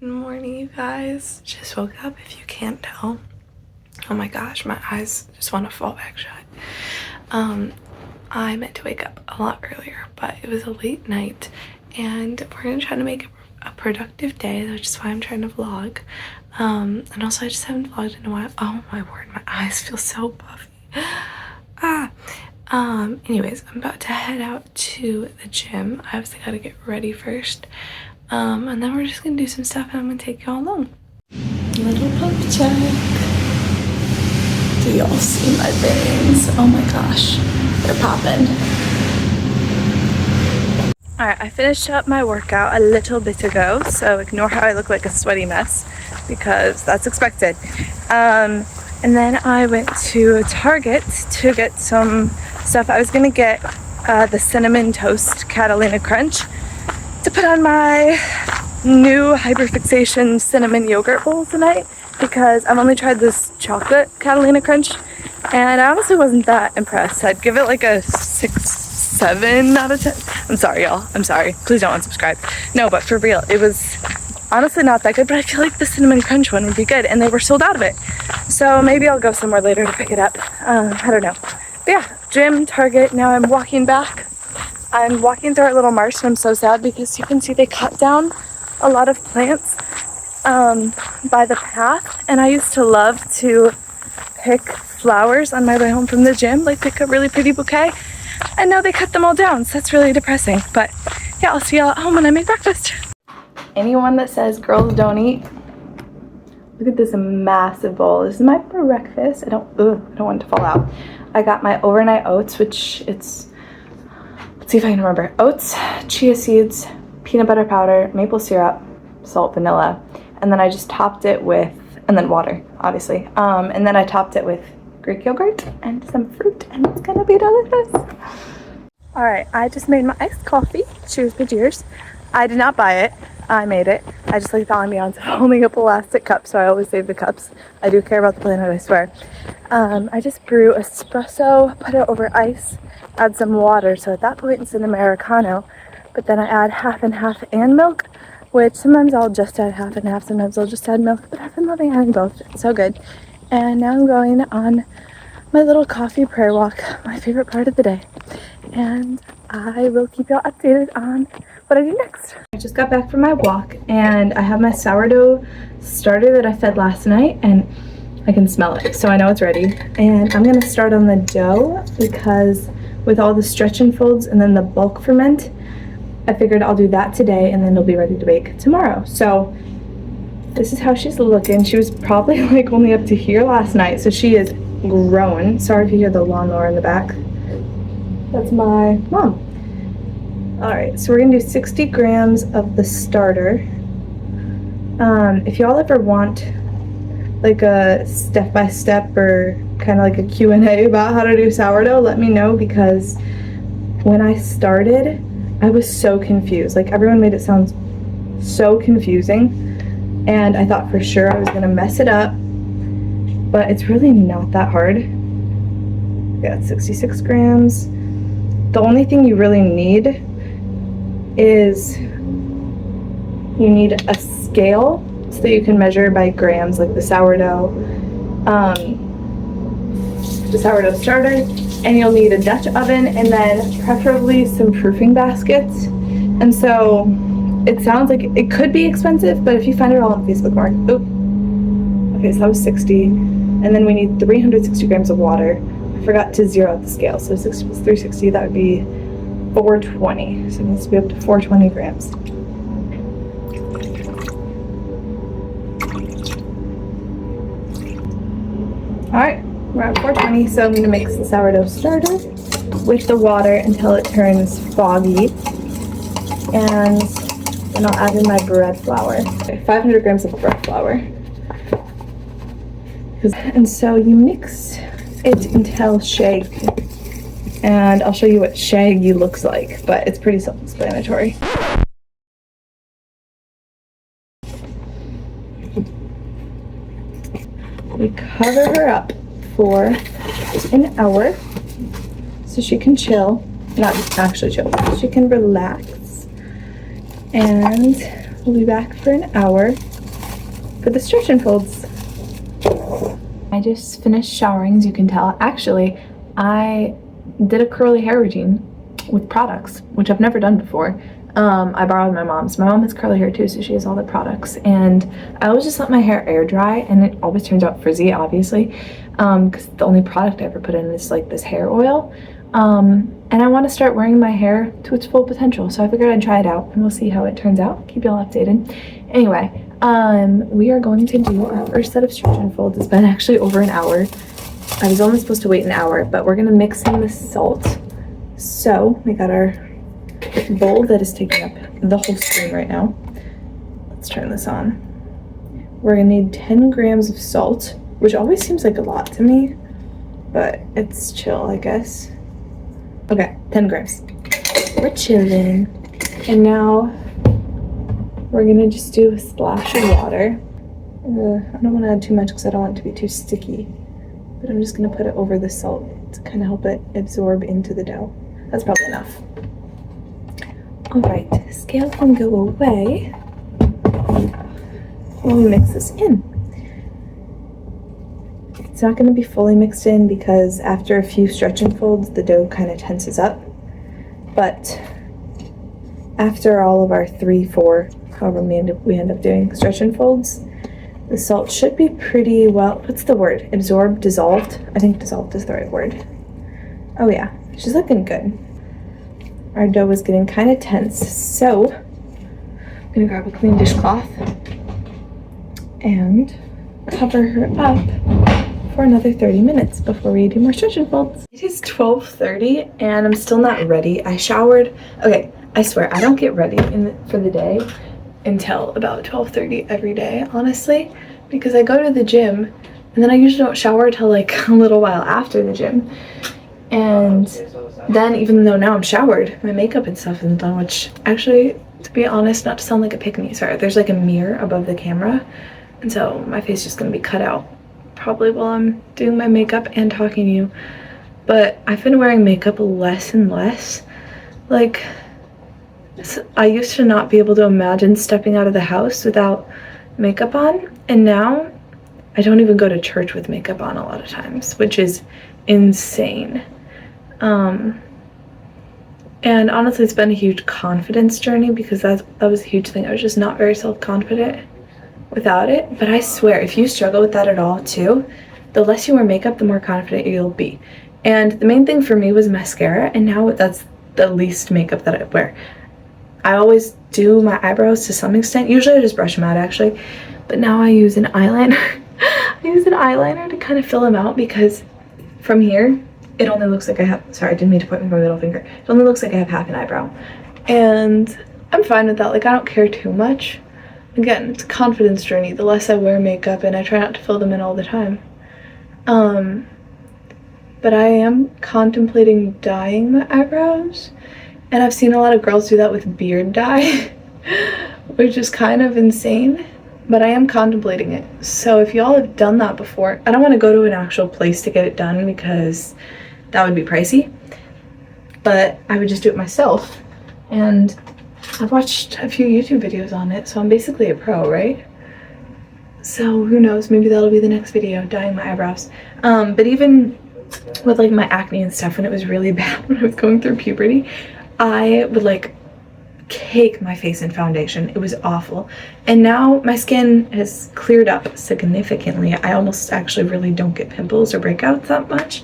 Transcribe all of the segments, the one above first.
Good morning, you guys. Just woke up, if you can't tell. Oh my gosh, my eyes just want to fall back shut. I meant to wake up a lot earlier, but it was a late night, and we're gonna try to make a productive day, which is why I'm trying to vlog. And also I just haven't vlogged in a while. Oh my word, my eyes feel so puffy. Anyways, I'm about to head out to the gym. I obviously gotta get ready first. And then we're just gonna do some stuff and I'm gonna take y'all along. Little pump check. Do y'all see my veins? Oh my gosh, they're popping. Alright, I finished up my workout a little bit ago, so ignore how I look like a sweaty mess because that's expected. And then I went to Target to get some stuff. I was gonna get the Cinnamon Toast Catalina Crunch to put on my new Hyperfixation cinnamon yogurt bowl tonight because I've only tried this chocolate Catalina Crunch and I honestly wasn't that impressed. I'd give it like a 6-7 out of 10. I'm sorry, y'all. I'm sorry. Please don't unsubscribe. No, but for real, it was honestly not that good, but I feel like the cinnamon crunch one would be good and they were sold out of it. So maybe I'll go somewhere later to pick it up. I don't know. But yeah, gym, Target. Now I'm walking back. I'm walking through our little marsh and I'm so sad because you can see they cut down a lot of plants by the path, and I used to love to pick flowers on my way home from the gym, like pick a really pretty bouquet, and now they cut them all down, so that's really depressing. But yeah, I'll see y'all at home when I make breakfast. Anyone that says girls don't eat, look at this massive bowl. This is my breakfast. I don't want it to fall out. I got my overnight oats, which let's see if I can remember. Oats, chia seeds, peanut butter powder, maple syrup, salt, vanilla, and then I just topped it with, and then water, obviously. And then I topped it with Greek yogurt and some fruit, and it's gonna be delicious. All right, I just made my iced coffee. Cheers, my dears. I did not buy it. I made it. I just like the ambiance of holding up a plastic cup, so I always save the cups. I do care about the planet, I swear. I just brew espresso, put it over ice, add some water, so at that point it's an Americano, but then I add half and half and milk, which sometimes I'll just add half and half, sometimes I'll just add milk, but I've been loving adding both. It's so good. And now I'm going on my little coffee prayer walk, my favorite part of the day. And I will keep y'all updated on what I do next. I just got back from my walk and I have my sourdough starter that I fed last night and I can smell it, so I know it's ready. And I'm gonna start on the dough because with all the stretch and folds and then the bulk ferment, I figured I'll do that today and then it'll be ready to bake tomorrow. So this is how she's looking. She was probably like only up to here last night, so she is grown. Sorry if you hear the lawnmower in the back. That's my mom. All right, so we're gonna do 60 grams of the starter. If y'all ever want like a step-by-step or kind of like a Q&A about how to do sourdough, let me know, because when I started, I was so confused. Like everyone made it sound so confusing, and I thought for sure I was gonna mess it up, but it's really not that hard. Yeah, it's 66 grams. The only thing you really need is you need a scale so that you can measure by grams, like the sourdough starter, and you'll need a Dutch oven and then preferably some proofing baskets. And so it sounds like it could be expensive, but if you find it all on Facebook Market, okay, so that was 60, and then we need 360 grams of water. I forgot to zero out the scale, so 60 plus 360, that would be 420, so it needs to be up to 420 grams. All right, we're at 420, so I'm going to mix the sourdough starter with the water until it turns foggy, and then I'll add in my bread flour. Okay, 500 grams of bread flour. And so you mix it until shaggy, and I'll show you what shaggy looks like, but it's pretty self-explanatory. We cover her up for an hour so she can chill, not actually chill, she can relax. And we'll be back for an hour for the stretch and folds. I just finished showering, as you can tell. Actually, I did a curly hair routine with products, which I've never done before. I borrowed my mom's. My mom has curly hair too, so she has all the products. And I always just let my hair air dry, and it always turns out frizzy, obviously, because the only product I ever put in is like this hair oil. And I want to start wearing my hair to its full potential, so I figured I'd try it out, and we'll see how it turns out. Keep y'all updated. Anyway, we are going to do our first set of stretch and folds. It's been actually over an hour. I was only supposed to wait an hour, but we're gonna mix in the salt. So we got our bowl that is taking up the whole screen right now. Let's turn this on. We're gonna need 10 grams of salt, which always seems like a lot to me, but it's chill, I guess. Okay, 10 grams. We're chilling. And now we're gonna just do a splash of water. I don't want to add too much because I don't want it to be too sticky, but I'm just gonna put it over the salt to kind of help it absorb into the dough. That's probably enough. All right, scale can go away while we mix this in. It's not going to be fully mixed in because after a few stretch and folds, the dough kind of tenses up. But after all of our 3, 4, however we end up doing stretch and folds, the salt should be pretty well, what's the word? Absorbed, dissolved? I think dissolved is the right word. Oh yeah, she's looking good. Our dough is getting kind of tense, so I'm gonna grab a clean dishcloth and cover her up for another 30 minutes before we do more stretch and folds. It is 12:30 and I'm still not ready. I showered. Okay, I swear I don't get ready for the day until about 12:30 every day, honestly, because I go to the gym and then I usually don't shower till like a little while after the gym. And then, even though now I'm showered, my makeup and stuff isn't done, which actually, to be honest, not to sound like a pick-me, sorry, there's like a mirror above the camera, and so my face is just gonna be cut out probably while I'm doing my makeup and talking to you. But I've been wearing makeup less and less. Like, I used to not be able to imagine stepping out of the house without makeup on, and now I don't even go to church with makeup on a lot of times, which is insane. And honestly, it's been a huge confidence journey because that was a huge thing. I was just not very self-confident without it. But I swear, if you struggle with that at all too, the less you wear makeup, the more confident you'll be. And the main thing for me was mascara, and now that's the least makeup that I wear. I always do my eyebrows to some extent. Usually I just brush them out actually, but now I use an eyeliner. I use an eyeliner to kind of fill them out because from here, it only looks like I have, sorry, I didn't mean to point with my middle finger. It only looks like I have half an eyebrow. And I'm fine with that. Like, I don't care too much. Again, it's a confidence journey. The less I wear makeup, and I try not to fill them in all the time. But I am contemplating dyeing my eyebrows. And I've seen a lot of girls do that with beard dye, which is kind of insane. But I am contemplating it. So if y'all have done that before, I don't want to go to an actual place to get it done because that would be pricey, but I would just do it myself. And I've watched a few YouTube videos on it, so I'm basically a pro, right? So who knows, maybe that'll be the next video, dyeing my eyebrows. But even with like my acne and stuff, when it was really bad when I was going through puberty, I would like cake my face in foundation. It was awful. And now my skin has cleared up significantly. I almost actually really don't get pimples or breakouts that much.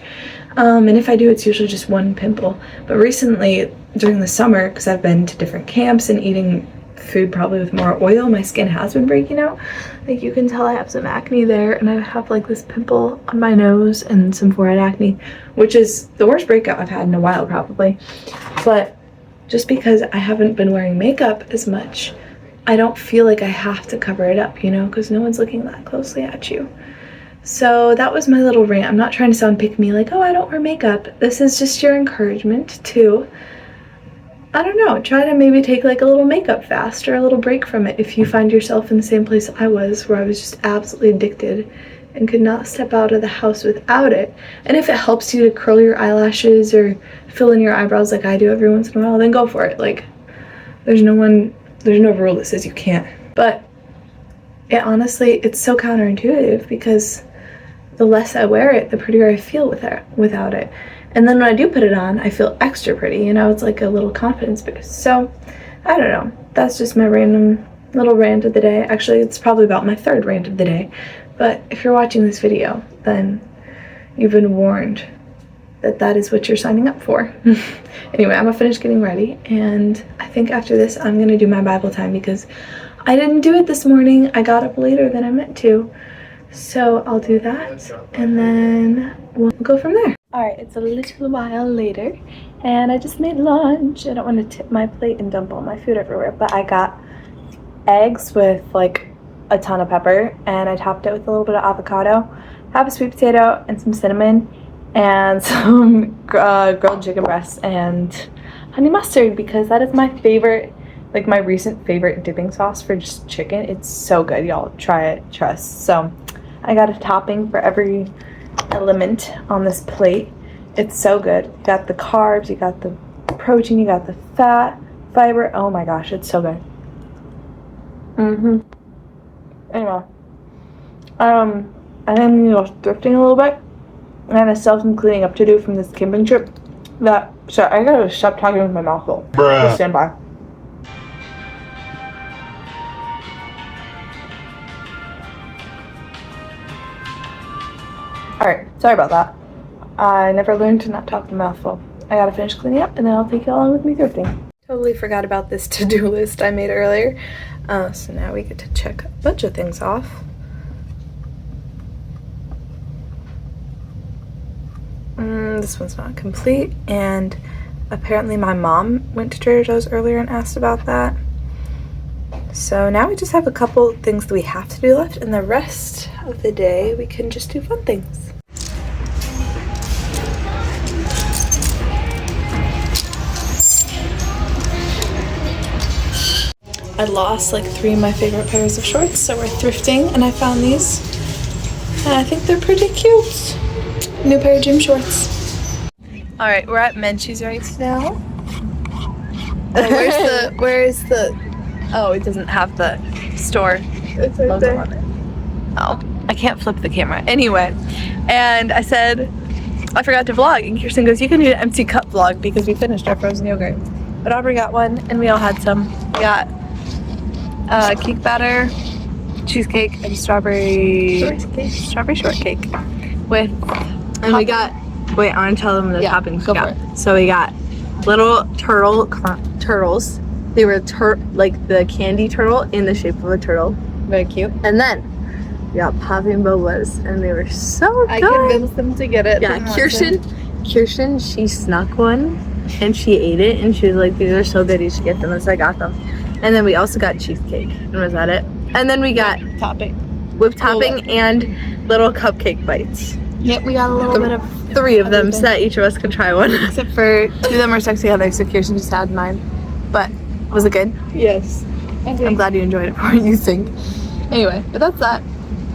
And if I do, it's usually just one pimple. But recently, during the summer, because I've been to different camps and eating food probably with more oil, my skin has been breaking out. Like, you can tell I have some acne there, and I have like this pimple on my nose and some forehead acne, which is the worst breakout I've had in a while probably. But just because I haven't been wearing makeup as much, I don't feel like I have to cover it up, you know, because no one's looking that closely at you. So that was my little rant. I'm not trying to sound pick-me like, oh, I don't wear makeup. This is just your encouragement to, I don't know, try to maybe take like a little makeup fast or a little break from it if you find yourself in the same place I was, where I was just absolutely addicted and could not step out of the house without it. And if it helps you to curl your eyelashes or fill in your eyebrows like I do every once in a while, then go for it. Like, there's no one there's no rule that says you can't. But it honestly, it's so counterintuitive because the less I wear it, the prettier I feel without it. And then when I do put it on, I feel extra pretty, you know, it's like a little confidence boost. So, I don't know, that's just my random little rant of the day. Actually, it's probably about my third rant of the day. But if you're watching this video, then you've been warned that that is what you're signing up for. Anyway, I'm gonna finish getting ready, and I think after this, I'm gonna do my Bible time because I didn't do it this morning. I got up later than I meant to. So I'll do that, and then we'll go from there. Alright, it's a little while later, and I just made lunch. I don't want to tip my plate and dump all my food everywhere, but I got eggs with like a ton of pepper, and I topped it with a little bit of avocado, half a sweet potato, and some cinnamon, and some grilled chicken breasts, and honey mustard, because that is my favorite, like my recent favorite dipping sauce for just chicken. It's so good, y'all. Try it, trust. So I got a topping for every element on this plate. It's so good. You got the carbs, you got the protein, you got the fat, fiber. Oh my gosh, it's so good. Anyway, I am, you know, thrifting a little bit, and I still have some cleaning up to do from this camping trip. Sorry, I gotta stop talking with my mouth full. Just stand by. Alright, sorry about that. I never learned to not talk with my mouth full. I gotta finish cleaning up, and then I'll take you along with me thrifting. Totally forgot about this to-do list I made earlier. So now we get to check a bunch of things off. This one's not complete, and apparently my mom went to Trader Joe's earlier and asked about that. So now we just have a couple things that we have to do left, and the rest of the day we can just do fun things. I lost like 3 of my favorite pairs of shorts, so we're thrifting, and I found these, and I think they're pretty cute. New pair of gym shorts. All right, we're at Menchie's right now. Where is the? Oh, it doesn't have the store logo on it. Oh, I can't flip the camera. Anyway, and I said I forgot to vlog, and Kirsten goes, "You can do an empty cup vlog because we finished our frozen yogurt." But Aubrey got one, and we all had some. We got cake batter, cheesecake, and strawberry shortcake with. And we got. Wait, I want to tell them the toppings we got. So we got little turtles. They were like the candy turtle in the shape of a turtle. Very cute. And then we got popping bobas, and they were so good. I convinced them to get it. Yeah, Kirsten, she snuck one, and she ate it, and she was like, "These are so good, you should get them." So I got them. And then we also got cheesecake. And was that it? And then we got whipped topping, and little cupcake bites. Yep, we got a little bit of 3 of them, so that each of us could try one. Except for 2 of them are stuck together, so Kirsten just had mine. But was it good? Yes. I'm glad you enjoyed it more than you think. Anyway, but that's that.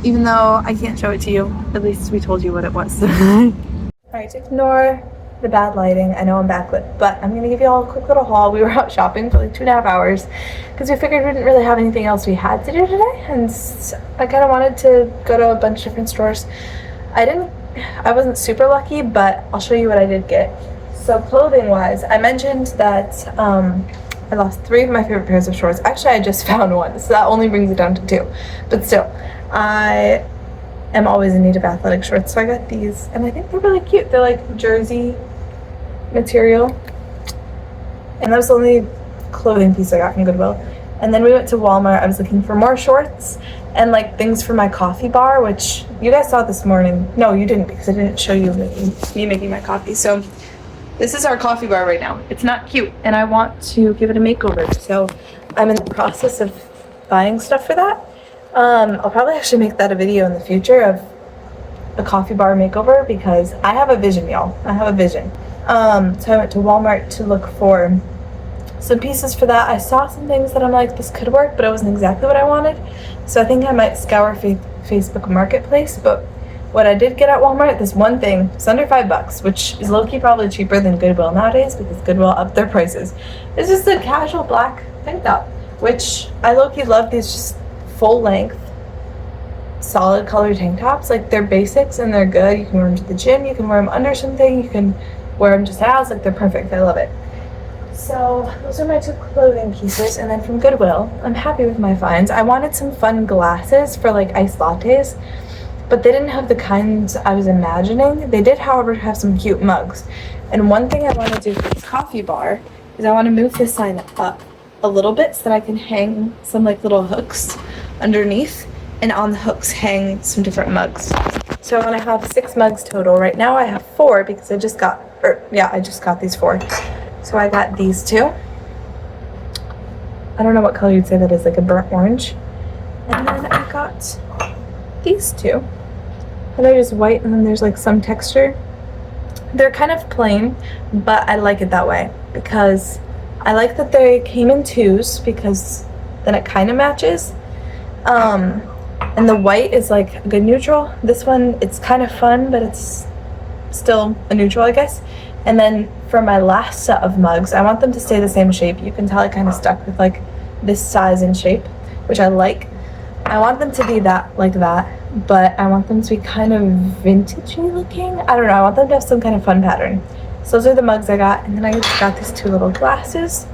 Even though I can't show it to you, at least we told you what it was. Alright, to ignore the bad lighting, I know I'm backlit, but I'm gonna give you all a quick little haul. We were out shopping for like 2.5 hours because we figured we didn't really have anything else we had to do today, and I kind of wanted to go to a bunch of different stores. I wasn't super lucky, but I'll show you what I did get. So clothing wise, I mentioned that I lost 3 of my favorite pairs of shorts. Actually, I just found one, so that only brings it down to 2. But still, I am always in need of athletic shorts, so I got these, and I think they're really cute. They're like jersey material, and that was the only clothing piece I got from Goodwill. And then we went to Walmart. I was looking for more shorts and like things for my coffee bar, which you guys saw this morning. No, you didn't, because I didn't show you me making my coffee. So this is our coffee bar right now. It's not cute, and I want to give it a makeover. So I'm in the process of buying stuff for that. I'll probably actually make that a video in the future of a coffee bar makeover, because I have a vision, y'all. I have a vision. So I went to Walmart to look for some pieces for that. I saw some things that I'm like, this could work, but it wasn't exactly what I wanted. So I think I might scour Facebook Marketplace. But what I did get at Walmart, this one thing, it's under $5, which is low-key probably cheaper than Goodwill nowadays, because Goodwill upped their prices. It's just a casual black tank top. which I low-key love these just full length solid colored tank tops. Like, they're basics and they're good. You can wear them to the gym, you can wear them under something, you can wear them just as, like, they're perfect. I love it. So those are my 2 clothing pieces. And then from Goodwill, I'm happy with my finds. I wanted some fun glasses for like iced lattes, but they didn't have the kinds I was imagining. They did, however, have some cute mugs. And one thing I want to do for the coffee bar is I want to move this sign up a little bit so that I can hang some like little hooks underneath, and on the hooks hang some different mugs. So I want to have 6 mugs total. Right now I have 4 because I just got these 4. So I got these 2. I don't know what color you'd say that is, like a burnt orange. And then I got these 2. And they're just white, and then there's like some texture. They're kind of plain, but I like it that way because I like that they came in 2s because then it kind of matches. And the white is like a good neutral. This one, it's kind of fun, but it's still a neutral, I guess. And then for my last set of mugs, I want them to stay the same shape. You can tell I kind of stuck with like this size and shape, which I like. I want them to be like that, but I want them to be kind of vintagey looking. I don't know, I want them to have some kind of fun pattern. So those are the mugs I got, and then I just got these 2 little glasses.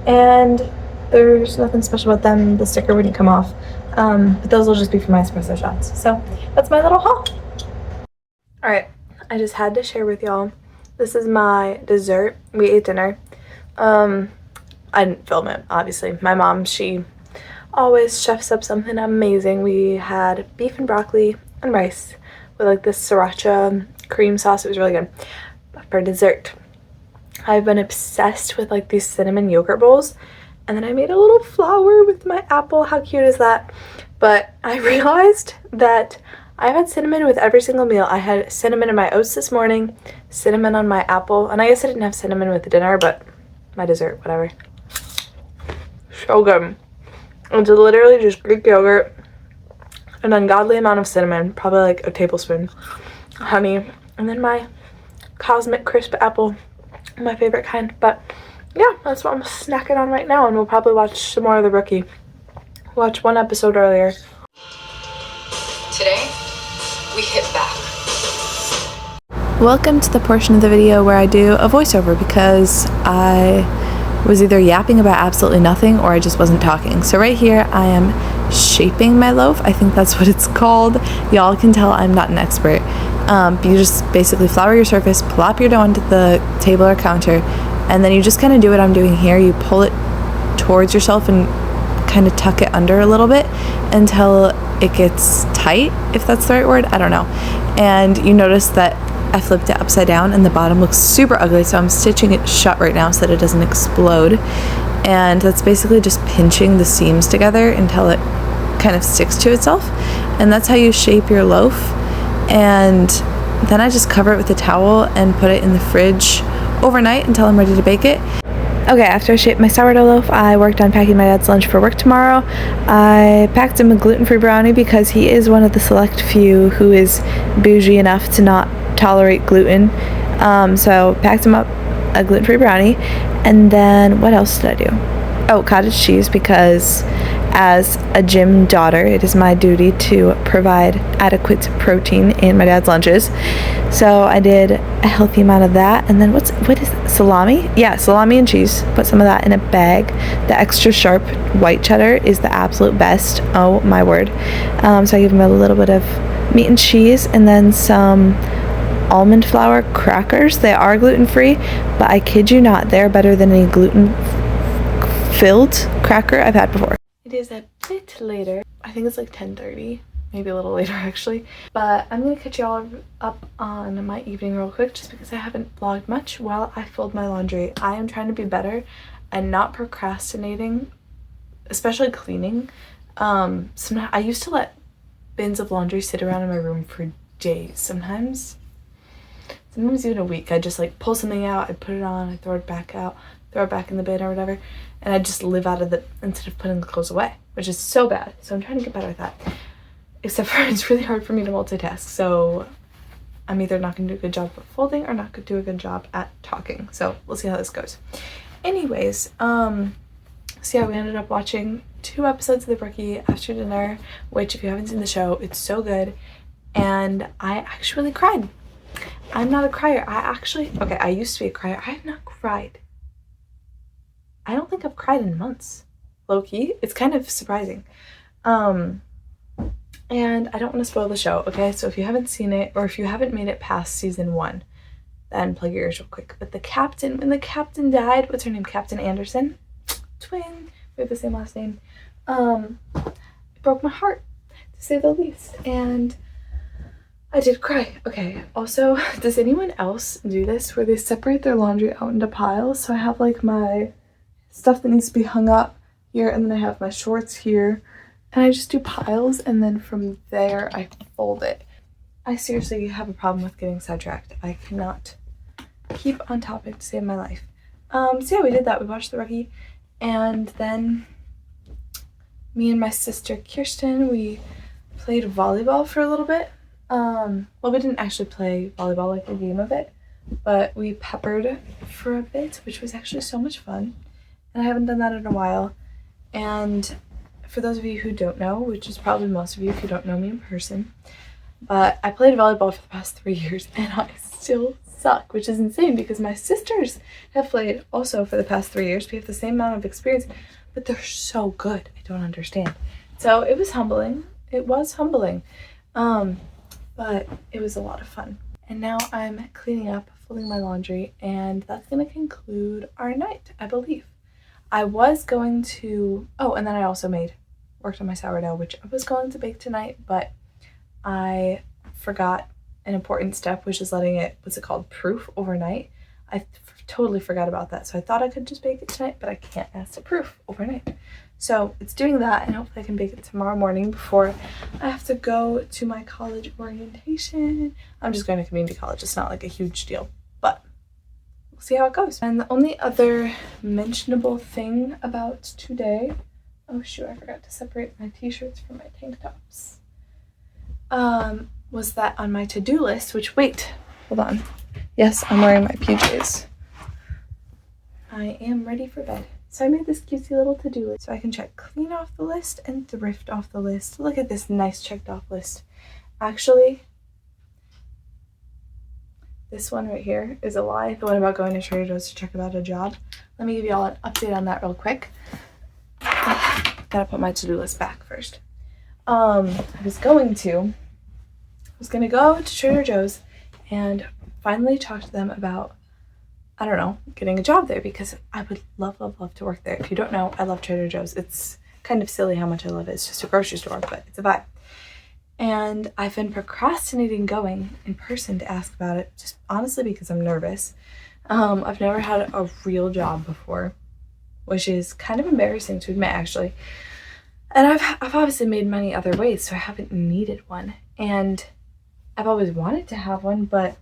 And there's nothing special about them. The sticker wouldn't come off. But those will just be for my espresso shots. So that's my little haul. Alright, I just had to share with y'all. This is my dessert. We ate dinner. I didn't film it, obviously. My mom, she always chefs up something amazing. We had beef and broccoli and rice with like this sriracha cream sauce. It was really good. But for dessert, I've been obsessed with like these cinnamon yogurt bowls. And then I made a little flower with my apple. How cute is that? But I realized that I've had cinnamon with every single meal. I had cinnamon in my oats this morning, cinnamon on my apple, and I guess I didn't have cinnamon with the dinner, but my dessert, whatever. So good. It's literally just Greek yogurt, an ungodly amount of cinnamon, probably like a tablespoon, honey, and then my Cosmic Crisp apple, my favorite kind. But yeah, that's what I'm snacking on right now, and we'll probably watch some more of The Rookie. Watch 1 episode earlier. Today, we hit back. Welcome to the portion of the video where I do a voiceover because I was either yapping about absolutely nothing or I just wasn't talking. So right here I am shaping my loaf. I think that's what it's called. Y'all can tell I'm not an expert. You just basically flour your surface, plop your dough onto the table or counter, and then you just kind of do what I'm doing here. You pull it towards yourself and kind of tuck it under a little bit until it gets tight, if that's the right word. I don't know. And you notice that I flipped it upside down and the bottom looks super ugly, so I'm stitching it shut right now so that it doesn't explode. And that's basically just pinching the seams together until it kind of sticks to itself. And that's how you shape your loaf. And then I just cover it with a towel and put it in the fridge overnight until I'm ready to bake it. Okay, after I shaped my sourdough loaf, I worked on packing my dad's lunch for work tomorrow. I packed him a gluten-free brownie because he is one of the select few who is bougie enough to not tolerate gluten. So packed him up a gluten-free brownie. And then what else did I do? Oh, cottage cheese, because as a gym daughter, it is my duty to provide adequate protein in my dad's lunches. So I did a healthy amount of that. And then what is it? Salami? Yeah, salami and cheese. Put some of that in a bag. The extra sharp white cheddar is the absolute best. Oh my word. So I give him a little bit of meat and cheese and then some almond flour crackers. They are gluten-free, but I kid you not, they're better than any gluten-filled cracker I've had before. It is a bit later. I think it's like 10:30, maybe a little later actually. But I'm gonna catch y'all up on my evening real quick just because I haven't vlogged much while I fold my laundry. I am trying to be better and not procrastinating, especially cleaning. I used to let bins of laundry sit around in my room for days, sometimes even a week. I just like pull something out, I put it on, I throw it back out, throw it back in the bin or whatever, and I just live out of it instead of putting the clothes away, which is so bad. So I'm trying to get better at that. Except for it's really hard for me to multitask, so I'm either not going to do a good job at folding or not going to do a good job at talking. So we'll see how this goes. Anyways, So yeah, we ended up watching 2 episodes of The Rookie after dinner, which if you haven't seen the show, it's so good. And I actually cried. I'm not a crier. I used to be a crier. I have not cried. I don't think I've cried in months. Low key. It's kind of surprising. And I don't want to spoil the show, okay? So if you haven't seen it, or if you haven't made it past season 1, then plug your ears real quick. But when the captain died, what's her name? Captain Anderson? Twin. We have the same last name. It broke my heart, to say the least. And I did cry. Okay, also, does anyone else do this where they separate their laundry out into piles? So I have like my stuff that needs to be hung up here, and then I have my shorts here, and I just do piles, and then from there I fold it. I seriously have a problem with getting sidetracked. I cannot keep on topic to save my life. So yeah, we did that. We watched The Rookie, and then me and my sister Kirsten, we played volleyball for a little bit. Well, we didn't actually play volleyball, like a game of it, but we peppered for a bit, which was actually so much fun. And I haven't done that in a while. And for those of you who don't know, which is probably most of you if you don't know me in person, but I played volleyball for the past 3 years and I still suck, which is insane because my sisters have played also for the past 3 years. We have the same amount of experience, but they're so good. I don't understand. So it was humbling. It was humbling. But it was a lot of fun. And now I'm cleaning up, folding my laundry, and that's going to conclude our night, I believe. I was going to, and then I also worked on my sourdough, which I was going to bake tonight, but I forgot an important step, which is letting it, proof overnight. I totally forgot about that. So I thought I could just bake it tonight, but I can't. It has to proof overnight. So it's doing that, and hopefully I can bake it tomorrow morning before I have to go to my college orientation. I'm just going to community college. It's not like a huge deal, but we'll see how it goes. And the only other mentionable thing about today, oh shoot, I forgot to separate my t-shirts from my tank tops, was that on my to-do list, hold on. Yes, I'm wearing my PJs. I am ready for bed. So I made this cutesy little to-do list so I can check clean off the list and thrift off the list. Look at this nice checked off list. Actually, this one right here is a lie. The one about going to Trader Joe's to check about a job. Let me give you all an update on that real quick. Gotta put my to-do list back first. I was going to go to Trader Joe's and finally talk to them about, I don't know, getting a job there because I would love, love, love to work there. If you don't know, I love Trader Joe's. It's kind of silly how much I love it. It's just a grocery store, but it's a vibe. And I've been procrastinating going in person to ask about it, just honestly because I'm nervous. I've never had a real job before, which is kind of embarrassing to admit, actually. And I've obviously made money other ways, so I haven't needed one. And I've always wanted to have one, but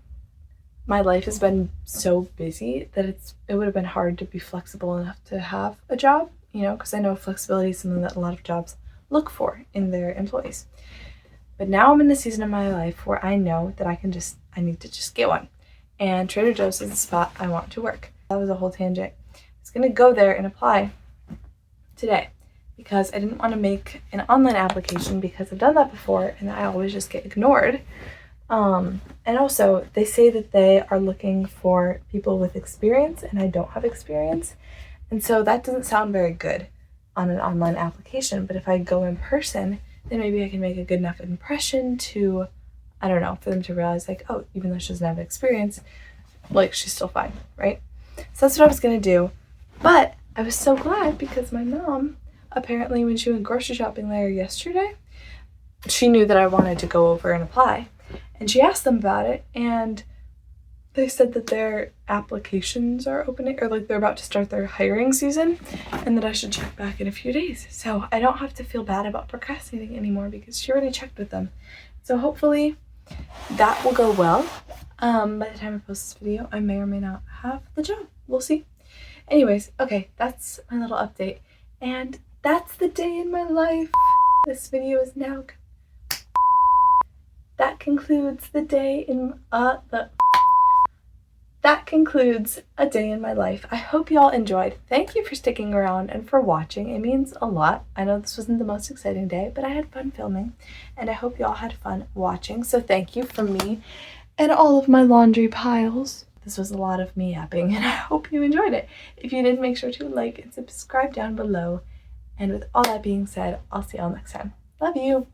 my life has been so busy that it would have been hard to be flexible enough to have a job, because I know flexibility is something that a lot of jobs look for in their employees. But now I'm in the season of my life where I know that I need to just get one. And Trader Joe's is the spot I want to work. That was a whole tangent. I was going to go there and apply today because I didn't want to make an online application because I've done that before and I always just get ignored. And also they say that they are looking for people with experience and I don't have experience. And so that doesn't sound very good on an online application. But if I go in person, then maybe I can make a good enough impression to, I don't know, for them to realize like, oh, even though she doesn't have experience, like she's still fine, right? So that's what I was going to do. But I was so glad because my mom, apparently when she went grocery shopping there yesterday, she knew that I wanted to go over and apply. And she asked them about it, and they said that their applications are opening, or like they're about to start their hiring season, and that I should check back in a few days. So I don't have to feel bad about procrastinating anymore because she already checked with them. So hopefully that will go well. By the time I post this video, I may or may not have the job. We'll see. Anyways, okay, that's my little update. And that's the day in my life. This video is now that concludes the day in that concludes a day in my life. I hope you all enjoyed. Thank you for sticking around and for watching. It means a lot. I know this wasn't the most exciting day, but I had fun filming, and I hope you all had fun watching. So thank you from me and all of my laundry piles. This was a lot of me yapping, and I hope you enjoyed it. If you did, make sure to like and subscribe down below. And with all that being said, I'll see y'all next time. Love you.